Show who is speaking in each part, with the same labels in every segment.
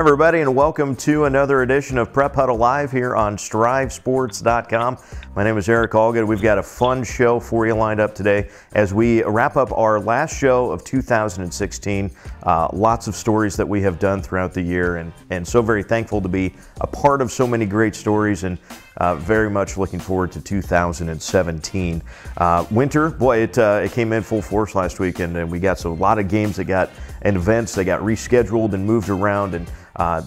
Speaker 1: everybody, and welcome to another edition of Prep Huddle Live here on StrivSports.com. My name is Eric Allgood. We've got a fun show for you lined up today as we wrap up our last show of 2016. Lots of stories that we have done throughout the year, and so very thankful to be a part of so many great stories, and very much looking forward to 2017. Winter, boy, it came in full force last weekend, and we got a lot of games and events that got rescheduled and moved around, and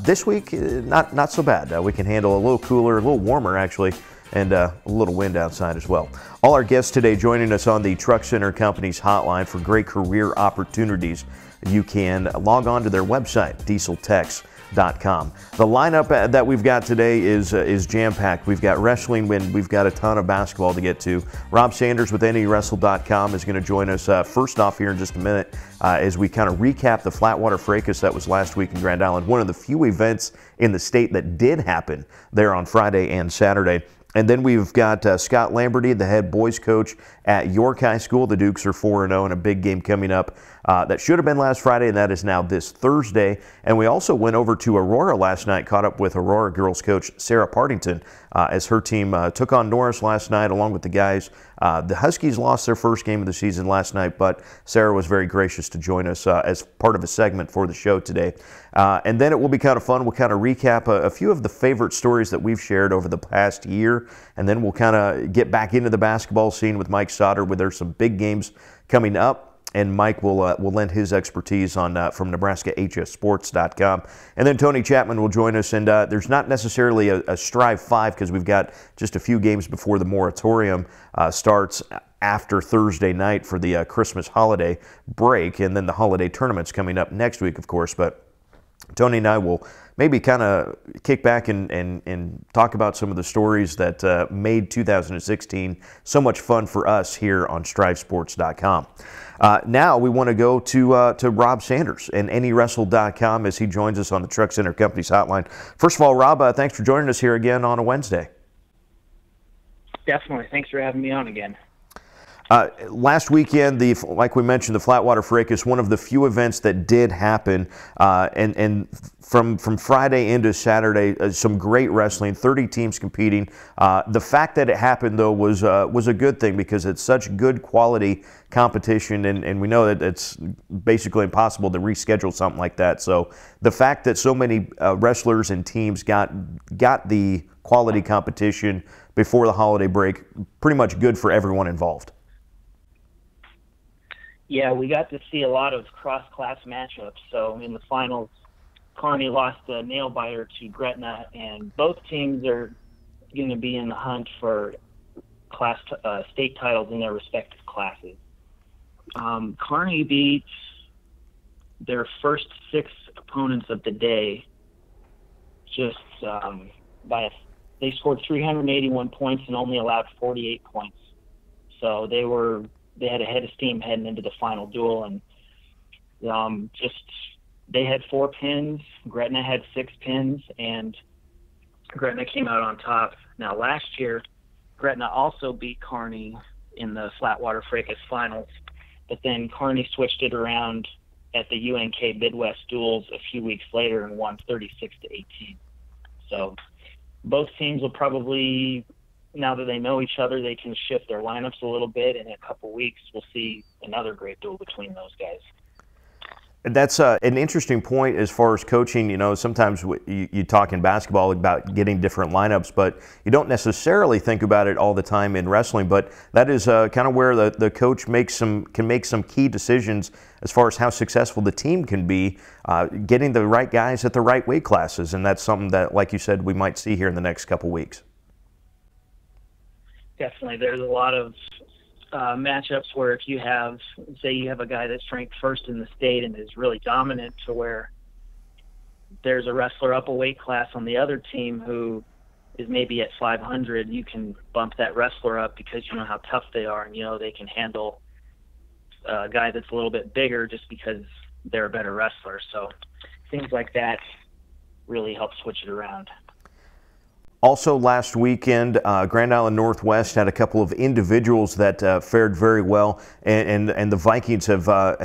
Speaker 1: this week not so bad. We can handle a little cooler, a little warmer actually, and a little wind outside as well. All our guests today joining us on the Truck Center Company's hotline for great career opportunities. You can log on to their website, dieseltex.com. The lineup that we've got today is jam-packed. We've got wrestling, we've got a ton of basketball to get to. Rob Sanders with NEWrestle.com is going to join us first off here in just a minute as we kind of recap the Flatwater Fracas that was last week in Grand Island, one of the few events in the state that did happen there on Friday and Saturday. And then we've got Scott Lamberty, the head boys coach at York High School. The Dukes are 4-0 and a big game coming up that should have been last Friday, and that is now this Thursday. And we also went over to Aurora last night, caught up with Aurora girls coach Sara Partington as her team took on Norris last night along with the guys. The Huskies lost their first game of the season last night, but Sara was very gracious to join us as part of a segment for the show today. And then it will be kind of fun. We'll kind of recap a few of the favorite stories that we've shared over the past year, and then we'll kind of get back into the basketball scene with Mike Sautter, where there's some big games coming up. And Mike will lend his expertise on from NebraskaHSSports.com. And then Tony Chapman will join us. And there's not necessarily a Strive 5 because we've got just a few games before the moratorium starts after Thursday night for the Christmas holiday break. And then the holiday tournament's coming up next week, of course. But Tony and I will maybe kind of kick back and talk about some of the stories that made 2016 so much fun for us here on StrivSports.com. Now we want to go to Rob Sanders and NEWrestle.com as he joins us on the Truck Center Company's hotline. First of all, Rob, thanks for joining us here again on a Wednesday.
Speaker 2: Definitely. Thanks for having me on again.
Speaker 1: Last weekend, like we mentioned, the Flatwater Fracas, one of the few events that did happen, and from Friday into Saturday, some great wrestling, 30 teams competing. The fact that it happened, though, was a good thing because it's such good quality competition, and we know that it's basically impossible to reschedule something like that. So the fact that so many wrestlers and teams got the quality competition before the holiday break, pretty much good for everyone involved.
Speaker 2: Yeah, we got to see a lot of cross-class matchups. So in the finals, Kearney lost a nail-biter to Gretna, and both teams are going to be in the hunt for class state titles in their respective classes. Kearney beat their first 6 opponents of the day just they scored 381 points and only allowed 48 points. So they had a head of steam heading into the final duel, and they had 4 pins. Gretna had 6 pins, and Gretna came out on top. Now, last year, Gretna also beat Kearney in the Flatwater Fracas finals, but then Kearney switched it around at the UNK Midwest duels a few weeks later and won 36-18. So both teams will probably, now that they know each other, they can shift their lineups a little bit. In a couple weeks, we'll see another great duel between those guys.
Speaker 1: That's an interesting point as far as coaching. You know, sometimes you talk in basketball about getting different lineups, but you don't necessarily think about it all the time in wrestling. But that is kind of where the coach can make some key decisions as far as how successful the team can be, getting the right guys at the right weight classes. And that's something that, like you said, we might see here in the next couple weeks.
Speaker 2: Definitely. There's a lot of matchups where if you have, say you have a guy that's ranked first in the state and is really dominant, to where there's a wrestler up a weight class on the other team who is maybe at 500, you can bump that wrestler up because you know how tough they are, and you know they can handle a guy that's a little bit bigger just because they're a better wrestler. So things like that really help switch it around.
Speaker 1: Also last weekend, Grand Island Northwest had a couple of individuals that fared very well, and the Vikings have got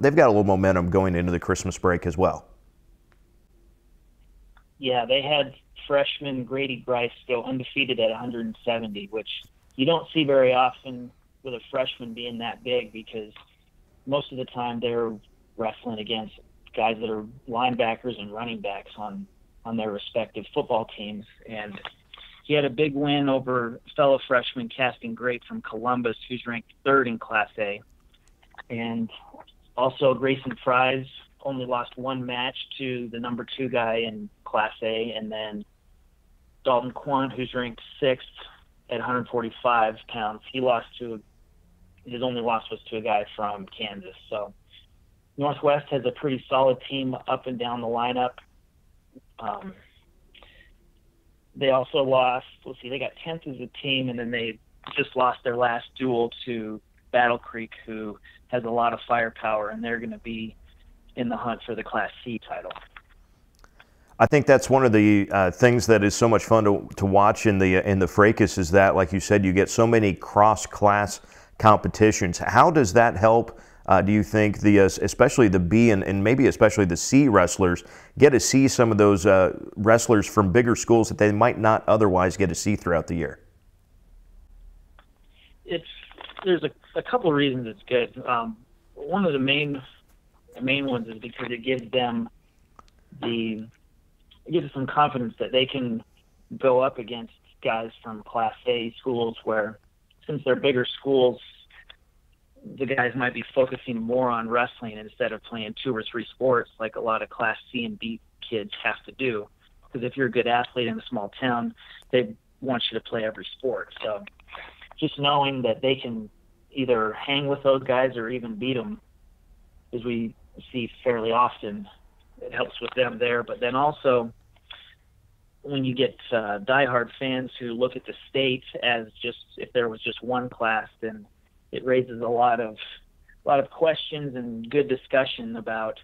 Speaker 1: they've got a little momentum going into the Christmas break as well.
Speaker 2: Yeah, they had freshman Grady Bryce go undefeated at 170, which you don't see very often with a freshman being that big, because most of the time they're wrestling against guys that are linebackers and running backs on their respective football teams. And he had a big win over fellow freshman Casting Great from Columbus, who's ranked 3rd in Class A. And also Grayson Fries only lost one match to the number 2 guy in Class A. And then Dalton Quant, who's ranked 6th at 145 pounds, his only loss was to a guy from Kansas. So Northwest has a pretty solid team up and down the lineup. They also lost, they got 10th as a team, and then they just lost their last duel to Battle Creek, who has a lot of firepower, and they're going to be in the hunt for the Class C title.
Speaker 1: I think that's one of the things that is so much fun to watch in the Fracas, is that, like you said, you get so many cross-class competitions. How does that help, do you think, especially the B and maybe especially the C wrestlers get to see some of those wrestlers from bigger schools that they might not otherwise get to see throughout the year?
Speaker 2: There's a couple of reasons it's good. One of the main ones is because it gives them some confidence that they can go up against guys from Class A schools, where, since they're bigger schools, the guys might be focusing more on wrestling instead of playing 2 or 3 sports like a lot of Class C and B kids have to do. Because if you're a good athlete in a small town, they want you to play every sport. So just knowing that they can either hang with those guys or even beat them, as we see fairly often, it helps with them there. But then also, when you get diehard fans who look at the state as just, if there was just one class, then it raises a lot of questions and good discussion about,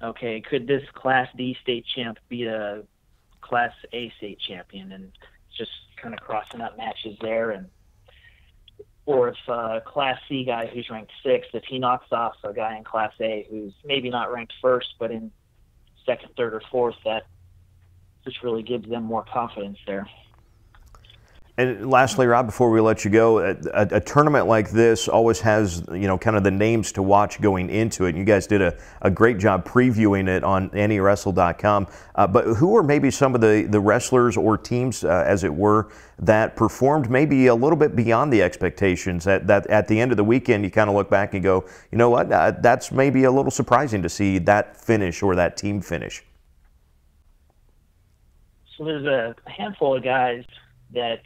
Speaker 2: okay, could this Class D state champ beat a Class A state champion? And just kind of crossing up matches there. Or if a Class C guy who's ranked 6th, if he knocks off a guy in Class A who's maybe not ranked 1st, but in 2nd, 3rd, or 4th, that just really gives them more confidence there.
Speaker 1: And lastly, Rob, before we let you go, a tournament like this always has, kind of the names to watch going into it. And you guys did a great job previewing it on anywrestle.com. But who are maybe some of the wrestlers or teams, as it were, that performed maybe a little bit beyond the expectations, that at the end of the weekend you kind of look back and go, you know what, that's maybe a little surprising to see that finish or that team finish?
Speaker 2: So there's a handful of guys that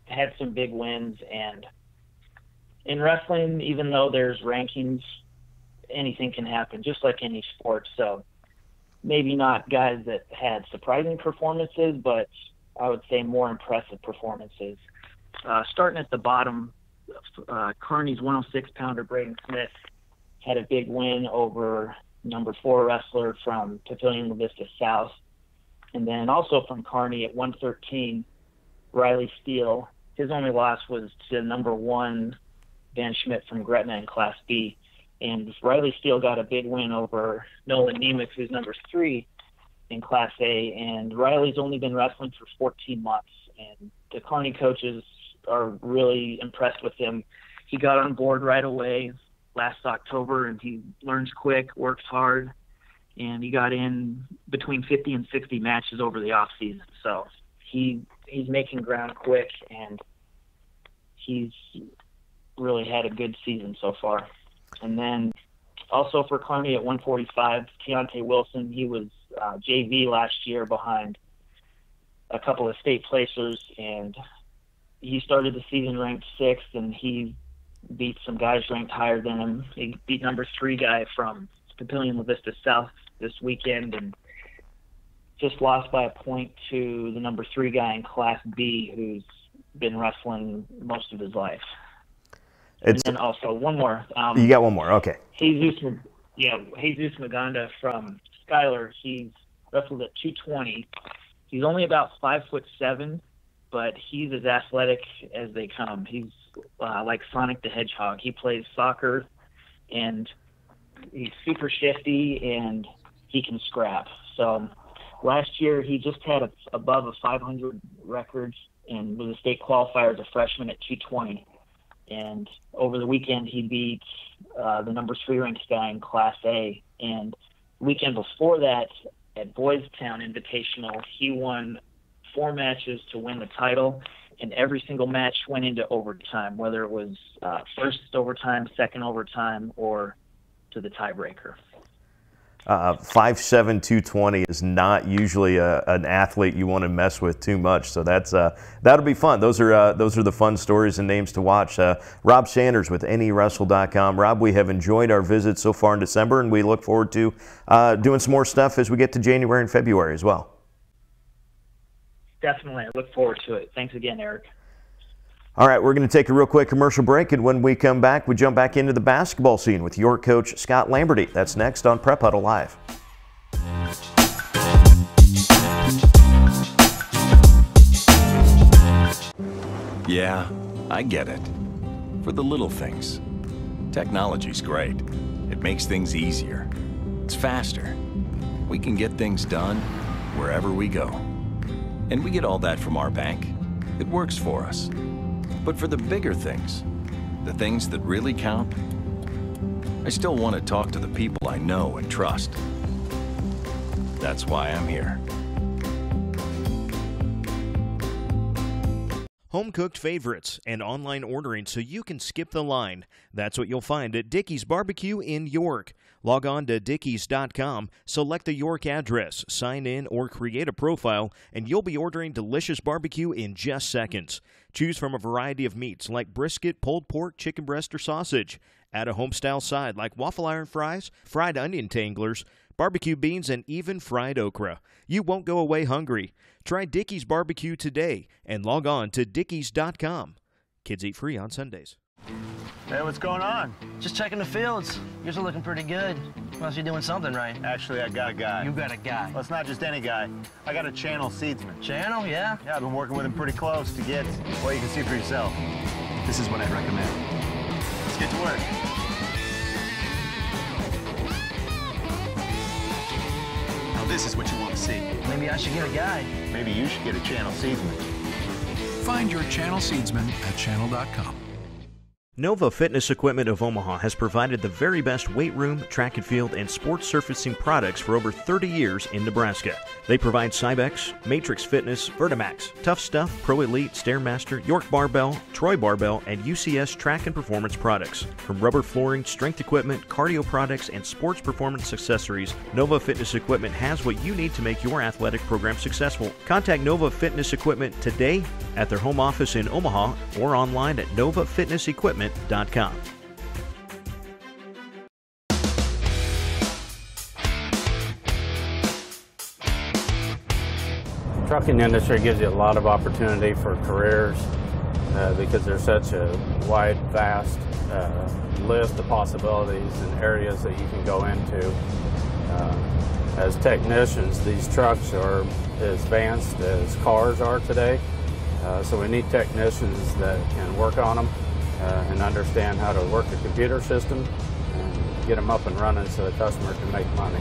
Speaker 2: had some big wins, and in wrestling, even though there's rankings, anything can happen, just like any sport. So maybe not guys that had surprising performances, but I would say more impressive performances. Starting at the bottom, Kearney's 106-pounder Braden Smith had a big win over number 4 wrestler from Papillion La Vista South. And then also from Kearney at 113, Riley Steele. His only loss was to number 1 Van Schmidt from Gretna in Class B. And Riley Steele got a big win over Nolan Nemec, who's number 3 in Class A. And Riley's only been wrestling for 14 months. And the Kearney coaches are really impressed with him. He got on board right away last October, and he learns quick, works hard, and he got in between 50 and 60 matches over the off season. So he's making ground quick, and he's really had a good season so far. And then also for Kearney at 145, Keontae Wilson, he was JV last year behind a couple of state placers, and he started the season ranked 6th, and he beat some guys ranked higher than him. He beat number 3 guy from Papillion La Vista South this weekend, and just lost by a point to the number 3 guy in Class B, who's been wrestling most of his life. And then also one more.
Speaker 1: You got one more, okay.
Speaker 2: Jesus Maganda from Schuyler. He's wrestled at 220. He's only about 5'7", but he's as athletic as they come. He's like Sonic the Hedgehog. He plays soccer, and he's super shifty, and he can scrap. So last year he just had above a 500 record and was a state qualifier as a freshman at 220. And over the weekend he beat the number 3 ranked guy in Class A. And the weekend before that at Boys Town Invitational, he won 4 matches to win the title, and every single match went into overtime, whether it was first overtime, second overtime, or to the tiebreaker.
Speaker 1: 5'7", 220 is not usually an athlete you want to mess with too much, so that'll be fun. Those are the fun stories and names to watch. Rob Sanders with NEWrestle.com. Rob, we have enjoyed our visit so far in December, and we look forward to doing some more stuff as we get to January and February as well.
Speaker 2: Definitely. I look forward to it. Thanks again, Eric.
Speaker 1: All right, we're going to take a real quick commercial break, and when we come back, we jump back into the basketball scene with York coach Scott Lamberty. That's next on Prep Huddle Live.
Speaker 3: Yeah, I get it. For the little things. Technology's great. It makes things easier. It's faster. We can get things done wherever we go. And we get all that from our bank. It works for us. But for the bigger things, the things that really count, I still want to talk to the people I know and trust. That's why I'm here.
Speaker 1: Home-cooked favorites and online ordering so you can skip the line. That's what you'll find at Dickey's Barbecue in York. Log on to Dickeys.com, select the York address, sign in, or create a profile, and you'll be ordering delicious barbecue in just seconds. Choose from a variety of meats like brisket, pulled pork, chicken breast, or sausage. Add a home-style side like waffle iron fries, fried onion tanglers, barbecue beans, and even fried okra. You won't go away hungry. Try Dickey's Barbecue today and log on to Dickeys.com. Kids eat free on Sundays.
Speaker 4: Hey, what's going on?
Speaker 5: Just checking the fields. Yours are looking pretty good. Must be doing something right.
Speaker 4: Actually, I got a guy.
Speaker 5: You got a guy?
Speaker 4: Well, it's not just any guy. I got a channel seedsman.
Speaker 5: Channel, yeah?
Speaker 4: Yeah, I've been working with him pretty close to get, well, you can see for yourself.
Speaker 6: This is what I'd recommend.
Speaker 4: Let's get to work.
Speaker 6: Now this is what you want to see.
Speaker 5: Maybe I should get a guy.
Speaker 4: Maybe you should get a channel seedsman.
Speaker 6: Find your channel seedsman at channel.com.
Speaker 1: Nova Fitness Equipment of Omaha has provided the very best weight room, track and field, and sports surfacing products for over 30 years in Nebraska. They provide Cybex, Matrix Fitness, Vertimax, Tough Stuff, Pro Elite, Stairmaster, York Barbell, Troy Barbell, and UCS track and performance products. From rubber flooring, strength equipment, cardio products, and sports performance accessories, Nova Fitness Equipment has what you need to make your athletic program successful. Contact Nova Fitness Equipment today at their home office in Omaha or online at novafitnessequipment.com.
Speaker 7: Trucking industry gives you a lot of opportunity for careers because there's such a wide, vast list of possibilities and areas that you can go into. As technicians, these trucks are as advanced as cars are today, so we need technicians that can work on them and understand how to work the computer system and get them up and running so the customer can make money.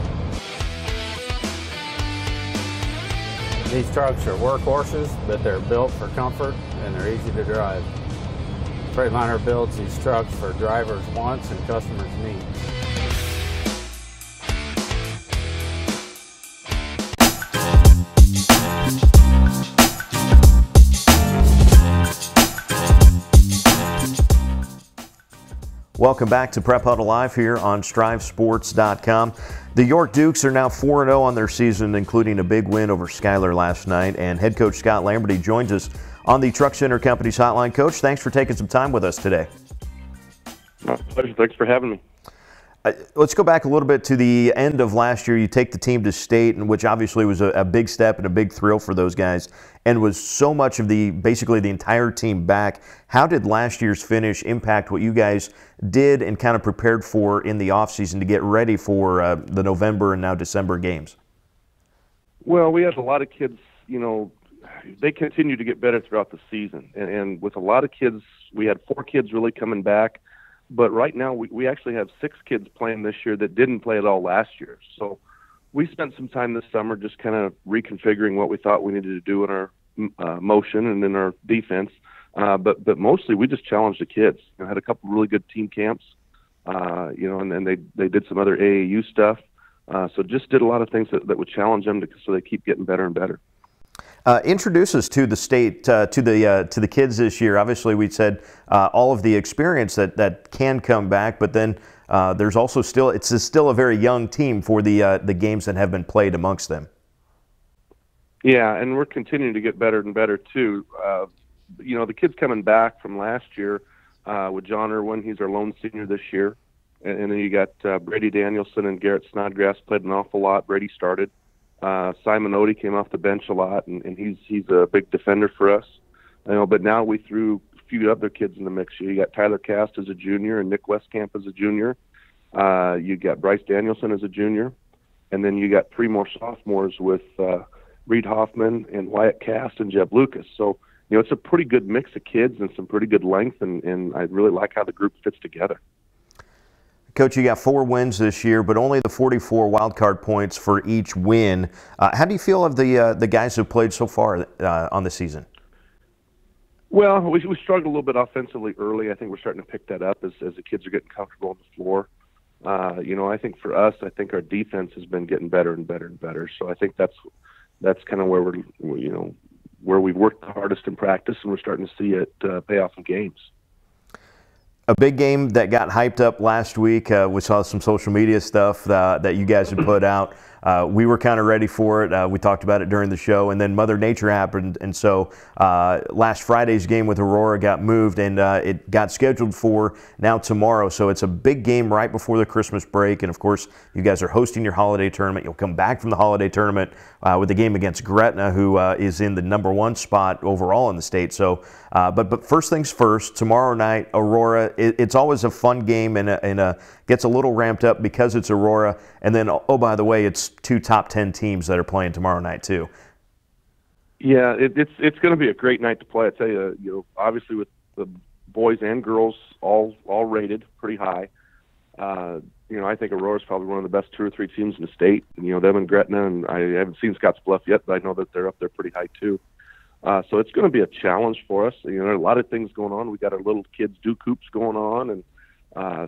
Speaker 7: These trucks are workhorses, but they're built for comfort and they're easy to drive. Freightliner builds these trucks for drivers' wants and customers' needs.
Speaker 1: Welcome back to Prep Huddle Live here on StrivSports.com. The York Dukes are now 4-0 on their season, including a big win over Schuyler last night. And head coach Scott Lamberty joins us on the Truck Center Company's hotline. Coach, thanks for taking some time with us today.
Speaker 8: My pleasure. Thanks for having me.
Speaker 1: Let's go back a little bit to the end of last year. You take the team to state, which obviously was a big step and a big thrill for those guys, and was so much of basically the entire team back. How did last year's finish impact what you guys did and kind of prepared for in the offseason to get ready for the November and now December games?
Speaker 8: Well, we had a lot of kids, they continue to get better throughout the season. And with a lot of kids, we had 4 kids really coming back. But right now, we actually have 6 kids playing this year that didn't play at all last year. So we spent some time this summer just kind of reconfiguring what we thought we needed to do in our motion and in our defense. But mostly we just challenged the kids. Had a couple really good team camps, and then they did some other AAU stuff. So just did a lot of things that would challenge them so they keep getting better and better.
Speaker 1: Introduce us to the state, to the kids this year. Obviously, we said all of the experience that can come back, but then there's also it's still a very young team for the games that have been played amongst them.
Speaker 8: Yeah, and we're continuing to get better and better too. The kids coming back from last year with John Irwin, he's our lone senior this year, and then you got Brady Danielson and Garrett Snodgrass played an awful lot. Brady started. Simon Odie came off the bench a lot, and he's a big defender for us. But now we threw a few other kids in the mix. You got Tyler Cast as a junior and Nick Westcamp as a junior. You got Bryce Danielson as a junior, and then you got 3 more sophomores with Reed Hoffman and Wyatt Cast and Jeb Lucas. So it's a pretty good mix of kids and some pretty good length, and I really like how the group fits together.
Speaker 1: Coach, you got 4 wins this year, but only the 44 wildcard points for each win. How do you feel of the guys who've played so far on the season?
Speaker 8: Well, we struggled a little bit offensively early. I think we're starting to pick that up as the kids are getting comfortable on the floor. I think for us, I think our defense has been getting better and better and better. So I think that's kind of where where we've worked the hardest in practice, and we're starting to see it pay off in games.
Speaker 1: A big game that got hyped up last week. We saw some social media stuff that you guys had put out. We were kind of ready for it. We talked about it during the show, and then Mother Nature happened. And so last Friday's game with Aurora got moved, and it got scheduled for now tomorrow. So it's a big game right before the Christmas break. And, of course, you guys are hosting your holiday tournament. You'll come back from the holiday tournament with the game against Gretna, who is in the #1 spot overall in the state. So, but first things first, tomorrow night, Aurora. It's always a fun game and gets a little ramped up because it's Aurora. And then, oh, by the way, it's 2 top 10 teams that are playing tomorrow night too.
Speaker 8: Yeah, it's going to be a great night to play. I tell you, obviously with the boys and girls all rated pretty high. I think Aurora's probably one of the best 2 or 3 teams in the state. And, them and Gretna, and I haven't seen Scottsbluff yet, but I know that they're up there pretty high too. So it's going to be a challenge for us. There are a lot of things going on. We got our little kids do coops going on, and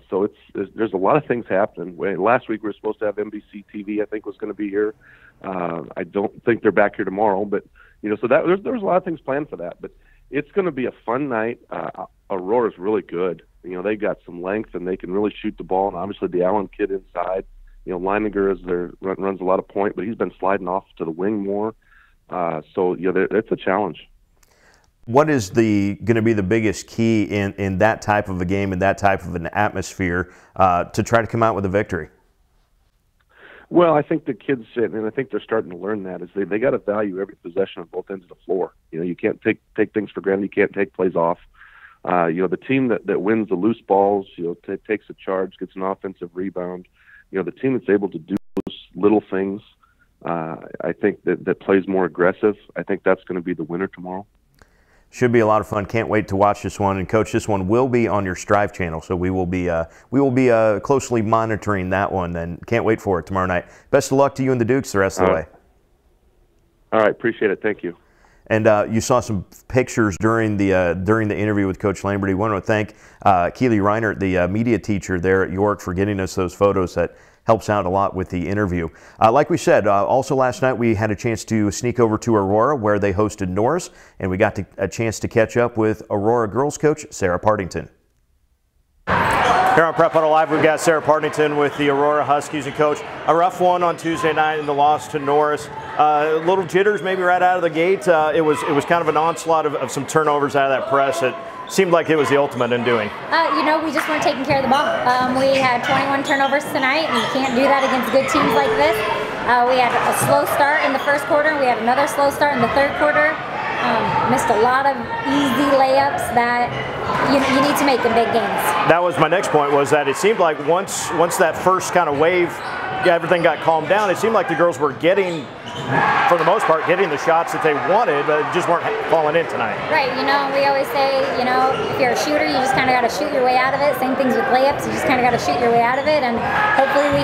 Speaker 8: so there's a lot of things happening. Last week we were supposed to have NBC TV, I think, was going to be here. I don't think they're back here tomorrow, but so that there's a lot of things planned for that. But it's going to be a fun night. Aurora's really good. They got some length and they can really shoot the ball. And obviously the Allen kid inside. Leininger runs a lot of point, but he's been sliding off to the wing more. So it's a challenge.
Speaker 1: What is going to be the biggest key in that type of a game, in that type of an atmosphere, to try to come out with a victory?
Speaker 8: Well, I think the kids, and I think they're starting to learn that, is they got to value every possession on both ends of the floor. You can't take things for granted. You can't take plays off. The team that wins the loose balls, takes a charge, gets an offensive rebound. The team that's able to do those little things, I think that plays more aggressive. I think that's going to be the winner tomorrow.
Speaker 1: Should be a lot of fun. Can't wait to watch this one. And Coach, this one will be on your Striv channel, so we will be closely monitoring that one. And can't wait for it tomorrow night. Best of luck to you and the Dukes the rest of the way.
Speaker 8: All right, appreciate it. Thank you.
Speaker 1: And you saw some pictures during the interview with Coach Lamberty. We want to thank Keely Reinert, the media teacher there at York, for getting us those photos. That helps out a lot with the interview. Like we said, also last night we had a chance to sneak over to Aurora where they hosted Norris, and we got a chance to catch up with Aurora girls coach Sara Partington. Here on Prep Huddle Live, we've got Sara Partington with the Aurora Huskies. And Coach, a rough one on Tuesday night in the loss to Norris. Little jitters maybe right out of the gate. It was kind of an onslaught of some turnovers out of that press. It seemed like it was the ultimate in doing.
Speaker 9: We just weren't taking care of the ball. We had 21 turnovers tonight, and you can't do that against good teams like this. We had a slow start in the first quarter. We had another slow start in the third quarter. missed a lot of easy layups that you need to make in big games.
Speaker 1: That was my next point, was that it seemed like once that first kind of wave, everything got calmed down, it seemed like the girls were getting, for the most part, getting the shots that they wanted, but just weren't falling in tonight.
Speaker 9: Right, we always say, if you're a shooter, you just kind of got to shoot your way out of it. Same things with layups, you just kind of got to shoot your way out of it, and hopefully we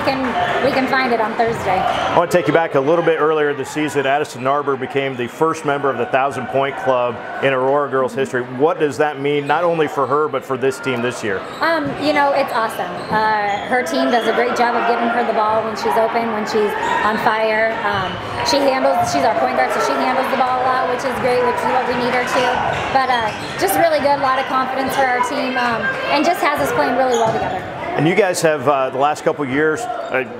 Speaker 9: can find it on Thursday.
Speaker 1: I want to take you back a little bit earlier this season. Addison Narber became the first member of the 1,000-point club in Aurora girls history. What does that mean, not only for her, but for this team this year?
Speaker 9: It's awesome. Her team does a great job of giving her the ball when she's open, when she's on fire. She's our point guard, so she handles the ball a lot, which is great, which is what we need her to. But just really good, a lot of confidence for our team, and just has us playing really well together.
Speaker 1: And you guys have, the last couple of years,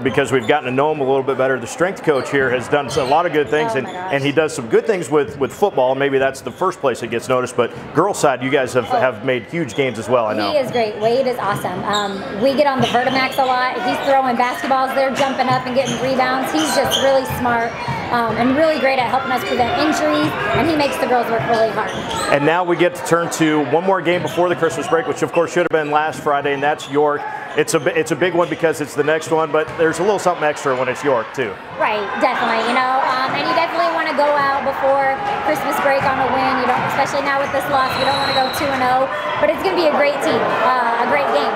Speaker 1: because we've gotten to know him a little bit better, the strength coach here has done a lot of good things, and he does some good things with football. Maybe that's the first place it gets noticed, but girls' side, you guys have made huge gains as well, I know.
Speaker 9: He is great. Wade is awesome. We get on the Vertimax a lot. He's throwing basketballs. They're jumping up and getting rebounds. He's just really smart and really great at helping us prevent injuries, and he makes the girls work really hard.
Speaker 1: And now we get to turn to one more game before the Christmas break, which of course should have been last Friday, and that's York. It's a big one because it's the next one, but there's a little something extra when it's York too.
Speaker 9: Right, definitely. And you definitely want to go out before Christmas break on a win. You don't, especially now with this loss, we don't want to go 2-0. But it's going to be a great team, a great game.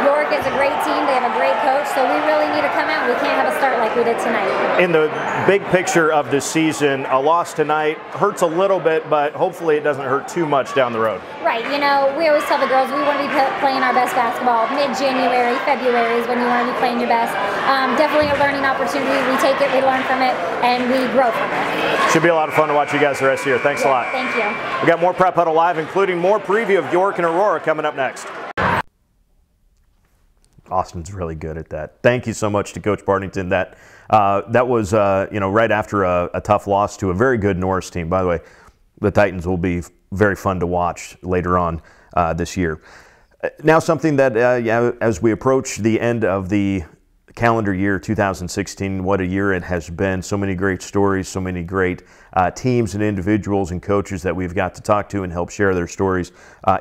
Speaker 9: York is a great team. They have a great coach, so we really need to come out. We can't have a start like we did tonight.
Speaker 1: In the big picture of this season, a loss tonight hurts a little bit, but hopefully it doesn't hurt too much down the road.
Speaker 9: Right. We always tell the girls we want to be playing our best basketball. Mid-January, February is when you want to be playing your best. Definitely a learning opportunity. We take it, we learn from it, and we grow from it.
Speaker 1: Should be a lot of fun to watch you guys the rest of the year. Thanks a lot.
Speaker 9: Thank you.
Speaker 1: We got more Prep Huddle Live, including more preview of York and Aurora coming up next. Austin's really good at that. Thank you so much to Coach Partington. That was right after a tough loss to a very good Norris team. By the way, the Titans will be very fun to watch later on this year. Now something that as we approach the end of the calendar year 2016, what a year it has been. So many great stories, so many great teams and individuals and coaches that we've got to talk to and help share their stories.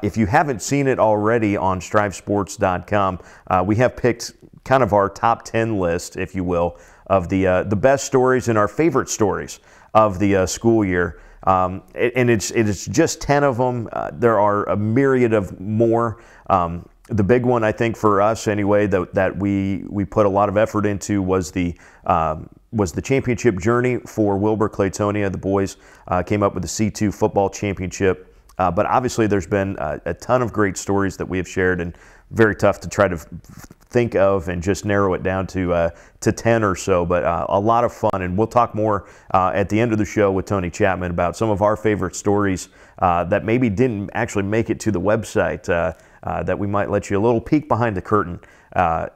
Speaker 1: If you haven't seen it already on StrivSports.com, we have picked kind of our top 10 list, if you will, of the best stories and our favorite stories of the school year. And it's just 10 of them. There are a myriad of more. The big one, I think, for us anyway, that we put a lot of effort into was the championship journey for Wilbur Claytonia. The boys came up with the C2 football championship. But obviously there's been a ton of great stories that we have shared, and very tough to try to think of and just narrow it down to 10 or so, but a lot of fun. And we'll talk more at the end of the show with Tony Chapman about some of our favorite stories that maybe didn't actually make it to the website, that we might let you a little peek behind the curtain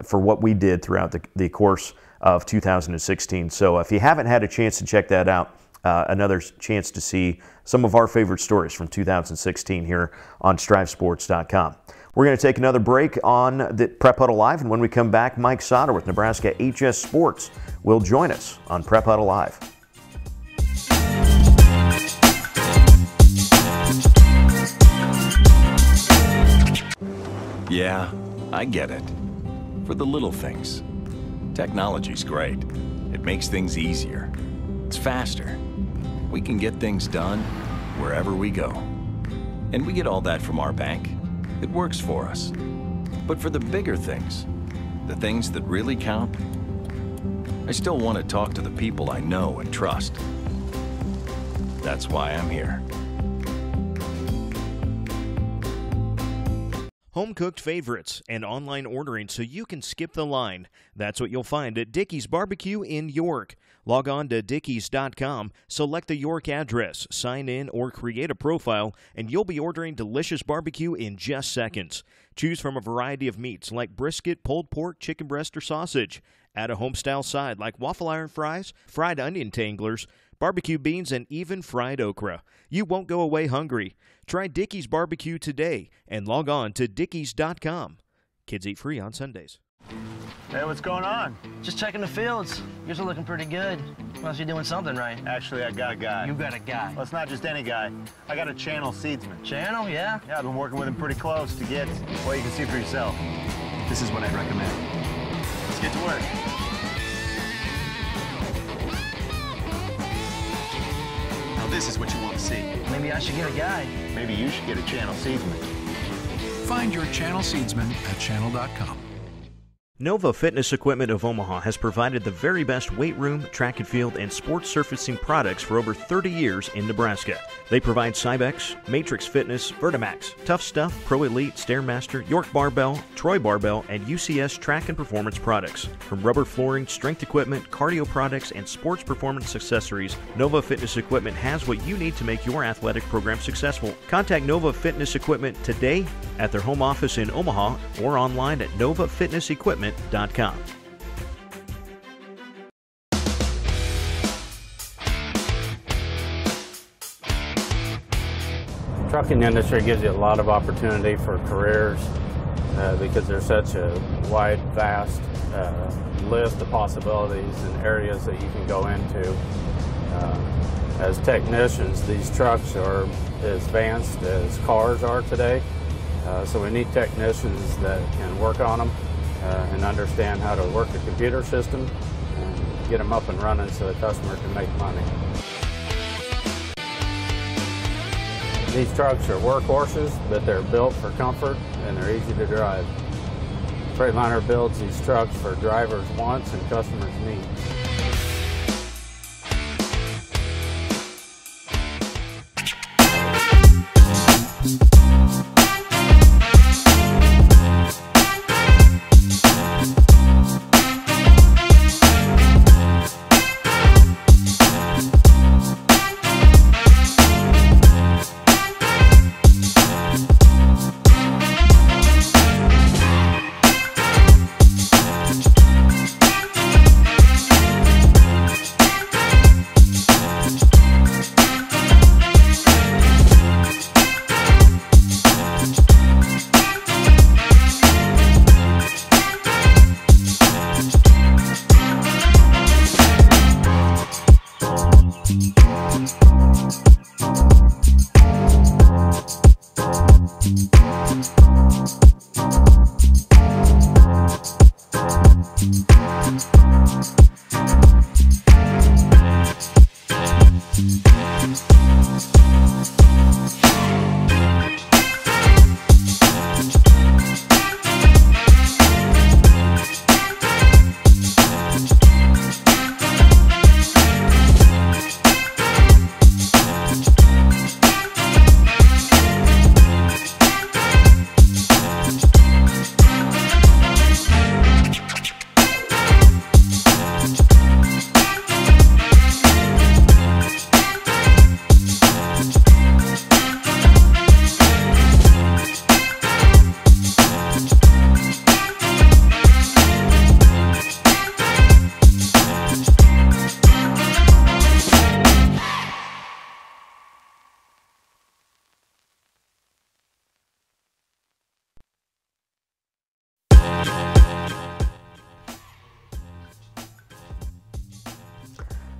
Speaker 1: for what we did throughout the course of 2016. So if you haven't had a chance to check that out, another chance to see some of our favorite stories from 2016 here on StrivSports.com. We're going to take another break on the Prep Huddle Live, and when we come back, Mike Sautter with Nebraska HS Sports will join us on Prep Huddle Live.
Speaker 3: Yeah, I get it. For the little things. Technology's great. It makes things easier. It's faster. We can get things done wherever we go. And we get all that from our bank. It works for us. But for the bigger things, the things that really count, I still want to talk to the people I know and trust. That's why I'm here.
Speaker 1: Home-cooked favorites and online ordering so you can skip the line. That's what you'll find at Dickey's Barbecue in York. Log on to Dickeys.com, select the York address, sign in, or create a profile, and you'll be ordering delicious barbecue in just seconds. Choose from a variety of meats like brisket, pulled pork, chicken breast, or sausage. Add a home-style side like waffle iron fries, fried onion tanglers, barbecue beans, and even fried okra. You won't go away hungry. Try Dickey's Barbecue today and log on to Dickeys.com. Kids eat free on Sundays.
Speaker 4: Hey, what's going on?
Speaker 5: Just checking the fields. Yours are looking pretty good. Must be doing something right.
Speaker 4: Actually, I got a guy.
Speaker 5: You got a guy.
Speaker 4: Well, it's not just any guy. I got a channel seedsman.
Speaker 5: Channel, yeah?
Speaker 4: Yeah, I've been working with him pretty close to get, well, you can see for yourself.
Speaker 10: This is what I'd recommend.
Speaker 4: Let's get to work.
Speaker 10: Now this is what you want to see.
Speaker 5: Maybe I should get a guy.
Speaker 4: Maybe you should get a channel seedsman.
Speaker 6: Find your channel seedsman at channel.com.
Speaker 1: Nova Fitness Equipment of Omaha has provided the very best weight room, track and field, and sports surfacing products for over 30 years in Nebraska. They provide Cybex, Matrix Fitness, Vertimax, Tough Stuff, Pro Elite, Stairmaster, York Barbell, Troy Barbell, and UCS track and performance products. From rubber flooring, strength equipment, cardio products, and sports performance accessories, Nova Fitness Equipment has what you need to make your athletic program successful. Contact Nova Fitness Equipment today at their home office in Omaha or online at novafitnessequipment.com.
Speaker 7: Trucking industry gives you a lot of opportunity for careers because there's such a wide, vast list of possibilities and areas that you can go into. As technicians, these trucks are as advanced as cars are today, so we need technicians that can work on them and understand how to work the computer system and get them up and running so the customer can make money. These trucks are workhorses, but they're built for comfort and they're easy to drive. Freightliner builds these trucks for drivers' wants and customers' needs.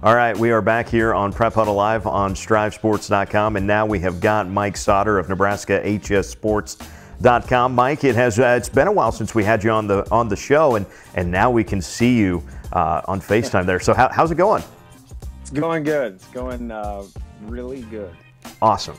Speaker 1: All right, we are back here on Prep Huddle Live on StrivSports.com, and now we have got Mike Sautter of NebraskaHSSports.com. Mike, it's been a while since we had you on the show, and now we can see you on FaceTime there. So how's it going?
Speaker 11: It's going good. It's going really good.
Speaker 1: Awesome.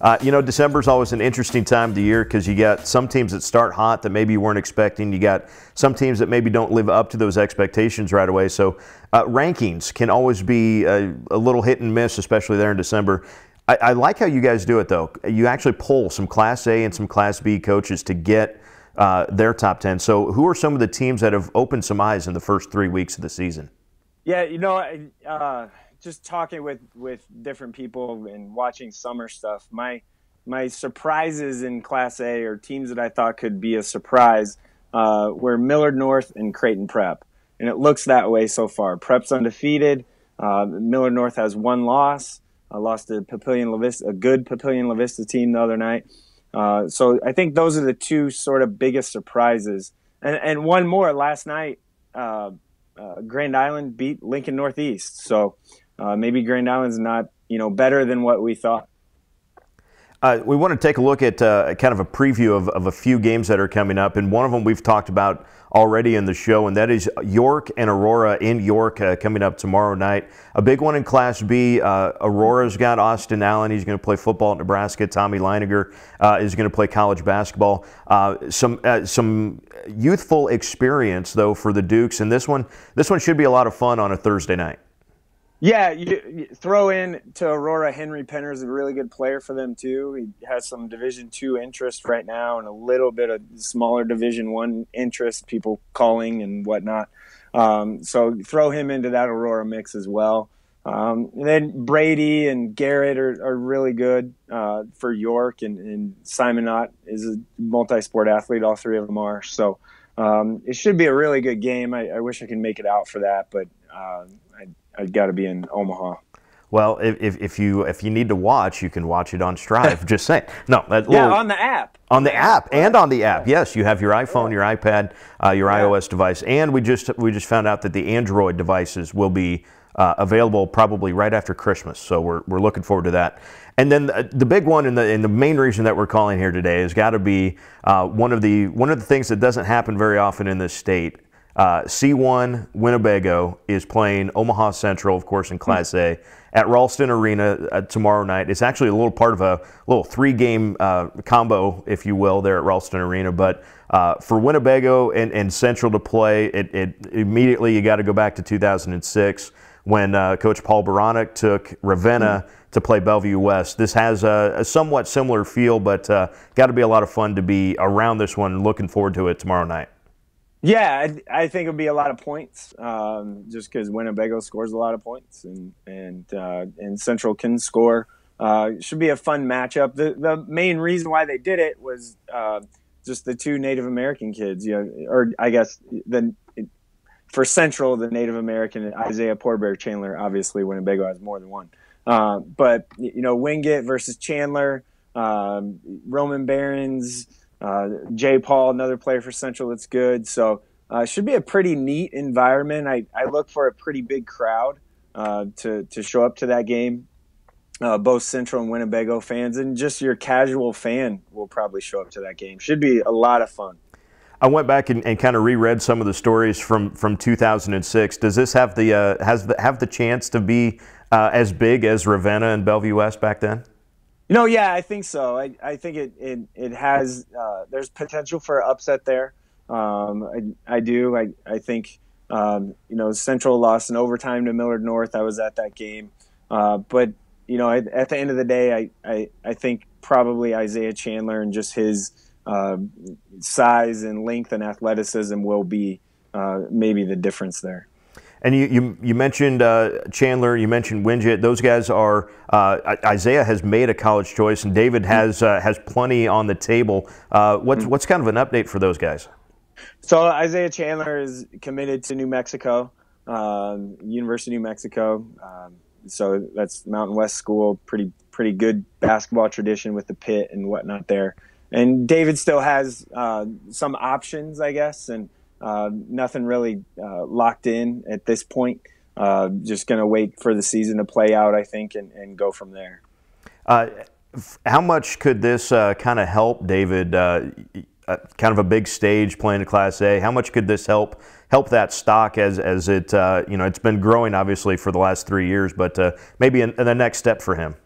Speaker 1: December's always an interesting time of the year because you got some teams that start hot that maybe you weren't expecting. You got some teams that maybe don't live up to those expectations right away. So rankings can always be a little hit and miss, especially there in December. I like how you guys do it, though. You actually poll some Class A and some Class B coaches to get their top 10. So who are some of the teams that have opened some eyes in the first 3 weeks of the season?
Speaker 11: Yeah, just talking with different people and watching summer stuff, my surprises in Class A, or teams that I thought could be a surprise, were Millard North and Creighton Prep. And it looks that way so far. Prep's undefeated. Millard North has one loss. Lost to Papillion La Vista, a good Papillion La Vista team the other night. So I think those are the two sort of biggest surprises. And one more last night, Grand Island beat Lincoln Northeast. So maybe Grand Island's not, better than what we thought.
Speaker 1: We want to take a look at kind of a preview of a few games that are coming up, and one of them we've talked about already in the show, and that is York and Aurora in York coming up tomorrow night. A big one in Class B. Aurora's got Austin Allen. He's going to play football at Nebraska. Tommy Leiniger is going to play college basketball. Some youthful experience, though, for the Dukes, and this one should be a lot of fun on a Thursday night.
Speaker 11: Yeah, you throw in to Aurora, Henry Penner's a really good player for them too. He has some Division II interest right now and a little bit of smaller Division I interest, people calling and whatnot. So throw him into that Aurora mix as well. And then Brady and Garrett are really good for York, and Simon Ott is a multi-sport athlete. All three of them are. So it should be a really good game. I wish I could make it out for that, but I've got to be in Omaha.
Speaker 1: Well, if you need to watch, you can watch it on Striv. Just saying. No,
Speaker 11: on the app.
Speaker 1: On the app and on the app. Yes, you have your iPhone, your iPad, your iOS device, and we just found out that the Android devices will be available probably right after Christmas. So we're looking forward to that. And then the big one and the main reason that we're calling here today has got to be one of the things that doesn't happen very often in this state. C1 Winnebago is playing Omaha Central, of course, in Class A at Ralston Arena tomorrow night. It's actually a little part of a little three-game combo, if you will, there at Ralston Arena. But for Winnebago and Central to play, it immediately you got to go back to 2006 when Coach Paul Baranek took Ravenna to play Bellevue West. This has a somewhat similar feel, but got to be a lot of fun to be around this one. Looking forward to it tomorrow night.
Speaker 11: Yeah, I think it'll be a lot of points, just because Winnebago scores a lot of points, and Central can score. It should be a fun matchup. The main reason why they did it was just the two Native American kids, or I guess for Central, the Native American Isaiah Porbear Chandler. Obviously, Winnebago has more than one, but Wingate versus Chandler, Roman Barons. Jay Paul, another player for Central that's good. So it should be a pretty neat environment. I look for a pretty big crowd to show up to that game. Both Central and Winnebago fans, and just your casual fan will probably show up to that game. Should be a lot of fun.
Speaker 1: I went back and kind of reread some of the stories from 2006. Does this have the chance to be as big as Ravenna and Bellevue West back then?
Speaker 11: Yeah, I think so. I think it has. There's potential for upset there. I do. I think Central lost in overtime to Millard North. I was at that game, but at the end of the day, I think probably Isaiah Chandler and just his size and length and athleticism will be maybe the difference there.
Speaker 1: And you mentioned Chandler, you mentioned Wingate. Those guys are Isaiah has made a college choice, and David has plenty on the table. What's kind of an update for those guys?
Speaker 11: So Isaiah Chandler is committed to New Mexico, University of New Mexico. So that's Mountain West School, pretty good basketball tradition with the pit and whatnot there. And David still has some options, I guess, and nothing really locked in at this point. Just going to wait for the season to play out, I think, and go from there.
Speaker 1: How much could this kind of help David? Kind of a big stage playing in Class A. How much could this help that stock as it it's been growing obviously for the last 3 years, but maybe in the next step for him?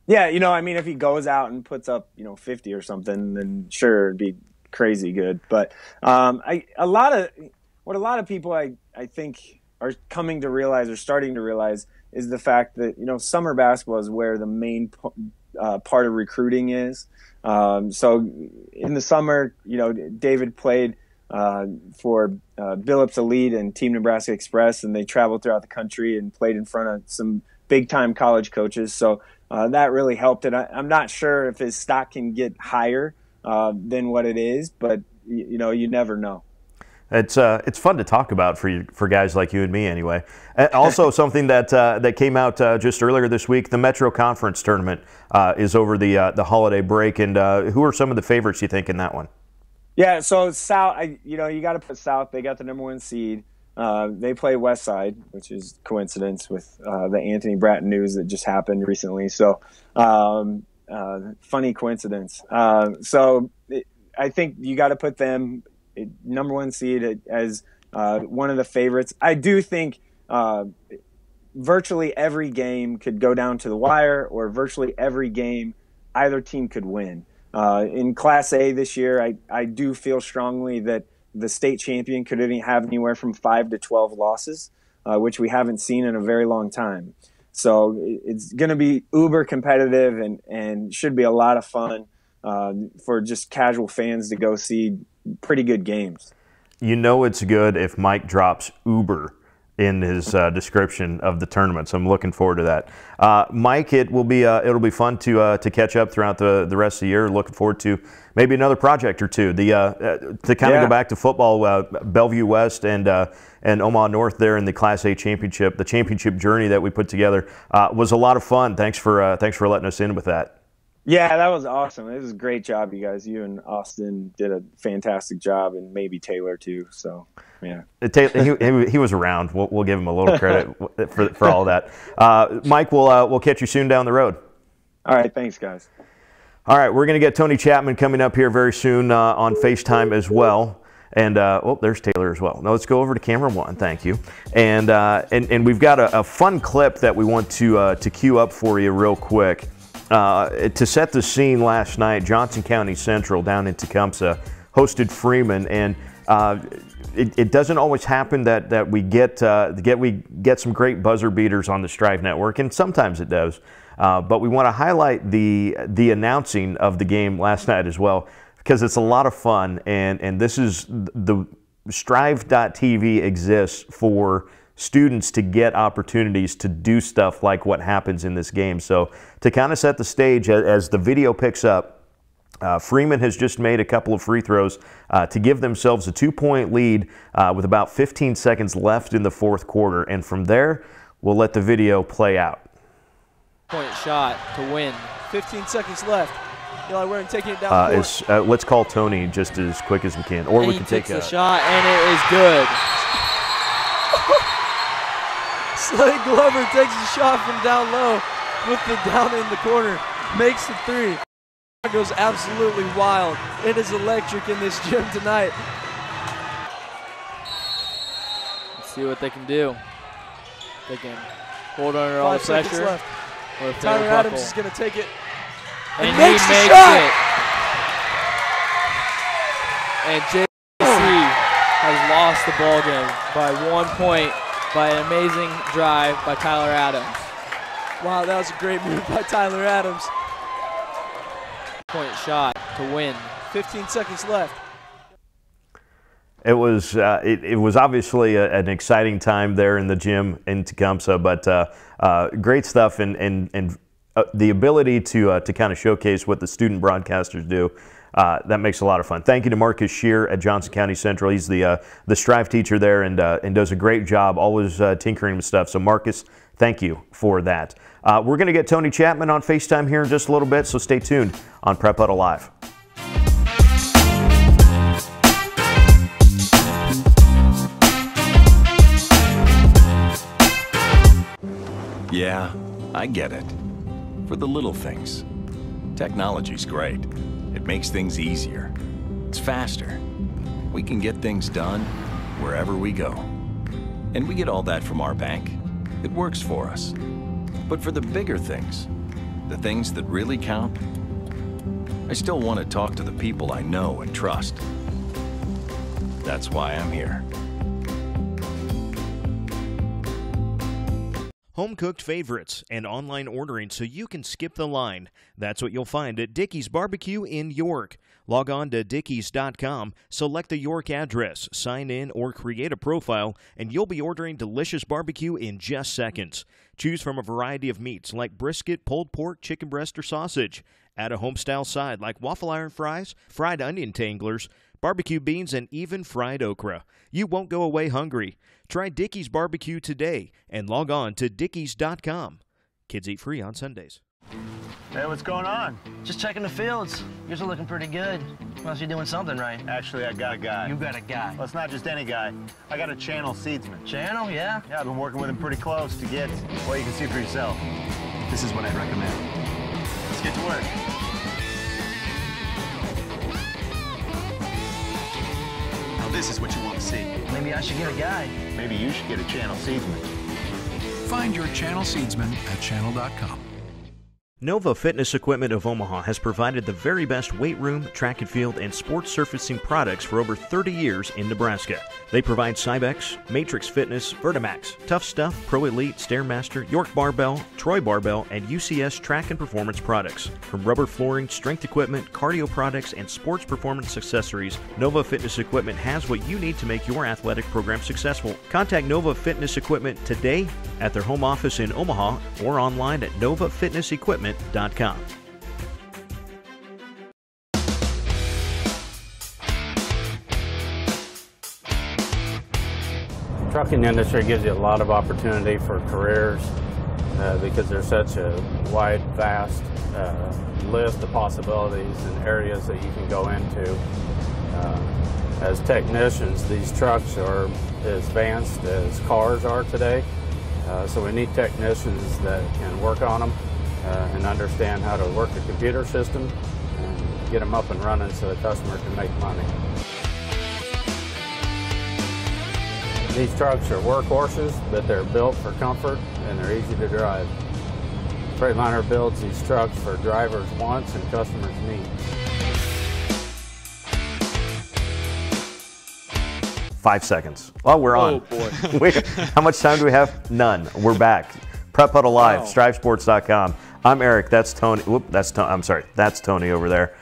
Speaker 11: Yeah, if he goes out and puts up 50 or something, then sure, it'd be crazy good. But a lot of people I think are coming to realize or starting to realize is the fact that summer basketball is where the main part of recruiting is. So in the summer, David played for Billups Elite and Team Nebraska Express, and they traveled throughout the country and played in front of some big time college coaches. So that really helped it. I'm not sure if his stock can get higher than what it is, but you never know.
Speaker 1: It's fun to talk about for guys like you and me anyway. Also, something that came out just earlier this week: the Metro Conference tournament is over the holiday break, and who are some of the favorites you think in that one?
Speaker 11: Yeah, so South, you got to put South. They got the #1 seed. They play West Side, which is coincidence with the Anthony Bratton news that just happened recently. So funny coincidence. I think you got to put them number 1 seed as one of the favorites. I do think virtually every game could go down to the wire, or virtually every game either team could win. In Class A this year, I do feel strongly that the state champion could have anywhere from 5 to 12 losses, which we haven't seen in a very long time. So it's going to be uber competitive and should be a lot of fun for just casual fans to go see pretty good games.
Speaker 1: You know it's good if Mike drops Uber in his description of the tournament, so I'm looking forward to that. Mike, it'll be fun to catch up throughout the rest of the year. Looking forward to maybe another project or two. To kind of go back to football, Bellevue West and Omaha North there in the Class A championship, the championship journey that we put together was a lot of fun. Thanks for letting us in with that.
Speaker 11: Yeah, that was awesome. It was a great job, you guys. You and Austin did a fantastic job, and maybe Taylor too. So, yeah.
Speaker 1: He was around. We'll give him a little credit for all that. Mike, we'll catch you soon down the road.
Speaker 11: All right, thanks, guys.
Speaker 1: All right, we're going to get Tony Chapman coming up here very soon on FaceTime as well. And there's Taylor as well. Now let's go over to camera 1. Thank you. And we've got a fun clip that we want to cue up for you real quick. To set the scene, last night, Johnson County Central down in Tecumseh hosted Freeman, and it doesn't always happen that we get some great buzzer beaters on the Striv Network, and sometimes it does. But we want to highlight the announcing of the game last night as well, because it's a lot of fun, and this is the Striv.tv exists for students to get opportunities to do stuff like what happens in this game. So to kind of set the stage as the video picks up, Freeman has just made a couple of free throws to give themselves a 2-point lead with about 15 seconds left in the fourth quarter. And from there, we'll let the video play out.
Speaker 12: Point shot to win. 15 seconds left. Eli Warren taking it down court.
Speaker 1: Let's call Tony just as quick as we can. Or we can take
Speaker 12: the shot, and it is good. Slade Glover takes a shot from down low, with it down in the corner, makes the 3. It goes absolutely wild. It is electric in this gym tonight. Let's see what they can do. They can hold under all the pressure. Left. Tyler Adams is going to take it. And he makes the shot. And JC has lost the ball game by 1 point. By an amazing drive by Tyler Adams. Wow, that was a great move by Tyler Adams. Point shot to win. 15 seconds left.
Speaker 1: It was obviously an exciting time there in the gym in Tecumseh, but great stuff and the ability to kind of showcase what the student broadcasters do. That makes a lot of fun. Thank you to Marcus Shear at Johnson County Central. He's the Striv teacher there and does a great job, always tinkering with stuff. So Marcus, thank you for that. We're going to get Tony Chapman on FaceTime here in just a little bit, so stay tuned on Prep Huddle Live.
Speaker 3: Yeah, I get it. For the little things. Technology's great. It makes things easier. It's faster. We can get things done wherever we go. And we get all that from our bank. It works for us. But for the bigger things, the things that really count, I still want to talk to the people I know and trust. That's why I'm here.
Speaker 13: Home-cooked favorites and online ordering so you can skip the line. That's what you'll find at Dickey's Barbecue in York. Log on to Dickeys.com, select the York address, sign in, or create a profile, and you'll be ordering delicious barbecue in just seconds. Choose from a variety of meats like brisket, pulled pork, chicken breast, or sausage. Add a home-style side like waffle iron fries, fried onion tanglers, barbecue beans, and even fried okra. You won't go away hungry. Try Dickey's Barbecue today and log on to Dickeys.com. Kids eat free on Sundays.
Speaker 4: Hey, what's going on?
Speaker 5: Just checking the fields. Yours are looking pretty good. Must be doing something right.
Speaker 4: Actually, I got a guy.
Speaker 5: You got a guy.
Speaker 4: Well, it's not just any guy. I got a channel seedsman.
Speaker 5: Channel, yeah?
Speaker 4: Yeah, I've been working with him pretty close to get, well, you can see for yourself.
Speaker 10: This is what I'd recommend.
Speaker 4: Let's get to work.
Speaker 10: Now this is what you want to see.
Speaker 5: Maybe I should get a guy.
Speaker 4: Maybe you should get a channel seedsman.
Speaker 6: Find your channel seedsman at channel.com.
Speaker 13: Nova Fitness Equipment of Omaha has provided the very best weight room, track and field, and sports surfacing products for over 30 years in Nebraska. They provide Cybex, Matrix Fitness, Vertimax, Tough Stuff, Pro Elite, Stairmaster, York Barbell, Troy Barbell, and UCS track and performance products. From rubber flooring, strength equipment, cardio products, and sports performance accessories, Nova Fitness Equipment has what you need to make your athletic program successful. Contact Nova Fitness Equipment today at their home office in Omaha or online at novafitnessequipment.com.
Speaker 7: Trucking industry gives you a lot of opportunity for careers because there's such a wide, vast list of possibilities and areas that you can go into. As technicians, these trucks are as advanced as cars are today, so we need technicians that can work on them and understand how to work the computer system and get them up and running so the customer can make money. These trucks are workhorses, but they're built for comfort and they're easy to drive. Freightliner builds these trucks for drivers' wants and customers' needs.
Speaker 1: 5 seconds. Well, we're on.
Speaker 14: Oh, boy.
Speaker 1: How much time do we have? None. We're back. Prep Huddle Live, StrivSports.com. I'm Eric. That's Tony. Whoop, that's Tony. I'm sorry. That's Tony over there.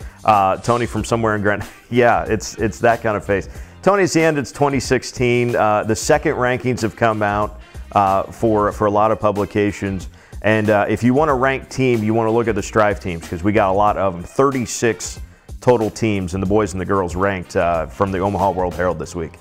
Speaker 1: Tony from somewhere in Grant. Yeah, it's that kind of face. Tony, it's the end. It's 2016. The second rankings have come out for a lot of publications. And if you want to rank team, you want to look at the Striv teams because we got a lot of them. 36 total teams, and the boys and the girls ranked from the Omaha World Herald this week.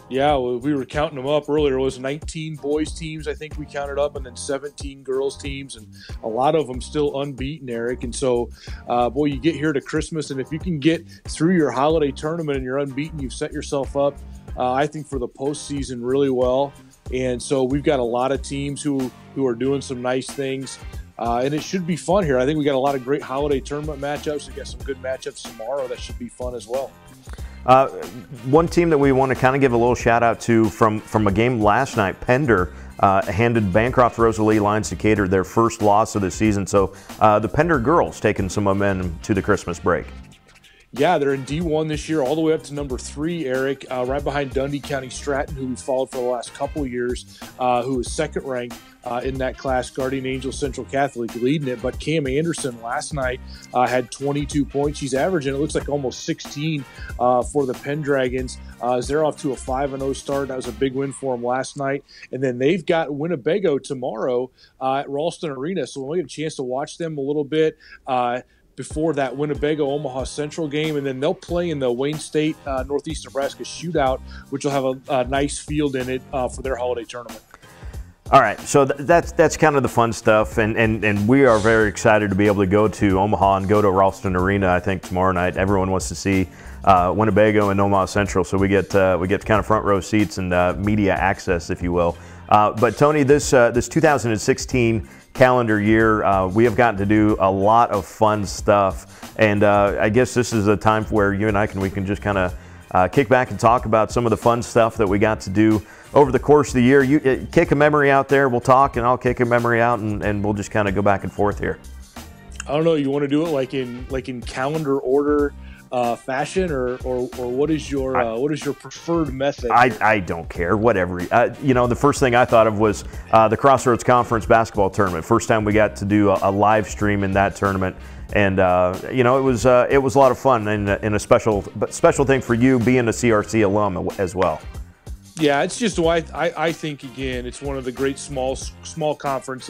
Speaker 14: Yeah, we were counting them up earlier. It was 19 boys teams, I think we counted up, and then 17 girls teams, and a lot of them still unbeaten, Eric. And so, boy, you get here to Christmas, and if you can get through your holiday tournament and you're unbeaten, you've set yourself up, I think, for the postseason really well. And so we've got a lot of teams who are doing some nice things. And it should be fun here. I think we got a lot of great holiday tournament matchups. We got some good matchups tomorrow that should be fun as well.
Speaker 1: One team that we want to kind of give a little shout out to from a game last night, Pender handed Bancroft Rosalie Lions Decatur their first loss of the season. So the Pender girls taking some momentum to the Christmas break.
Speaker 14: Yeah, they're in D1 this year, all the way up to number 3, Eric, right behind Dundee County Stratton, who we followed for the last couple of years, who is second ranked in that class. Guardian Angel Central Catholic leading it, but Cam Anderson last night had 22 points. She's averaging, it looks like, almost 16 for the Pendragons. They're off to a 5-0 start. That was a big win for them last night. And then they've got Winnebago tomorrow at Ralston Arena, so we'll get a chance to watch them a little bit before that Winnebago Omaha Central game, and then they'll play in the Wayne State Northeast Nebraska Shootout, which will have a nice field in it for their holiday tournament.
Speaker 1: All right, so that's kind of the fun stuff, and we are very excited to be able to go to Omaha and go to Ralston Arena. I think tomorrow night everyone wants to see Winnebago and Omaha Central, so we get kind of front row seats and media access, if you will. But Tony, this 2016 calendar year, we have gotten to do a lot of fun stuff, and I guess this is a time where you and we can just kind of kick back and talk about some of the fun stuff that we got to do over the course of the year. You kick a memory out there, we'll talk, and I'll kick a memory out, and we'll just kind of go back and forth here.
Speaker 14: I don't know. You want to do it like in calendar order fashion, or what is your preferred method?
Speaker 1: I don't care. Whatever. The first thing I thought of was the Crossroads Conference basketball tournament. First time we got to do a live stream in that tournament, and it was a lot of fun, and a special thing for you being a CRC alum as well.
Speaker 14: Yeah, it's just why I think, again, it's one of the great small conference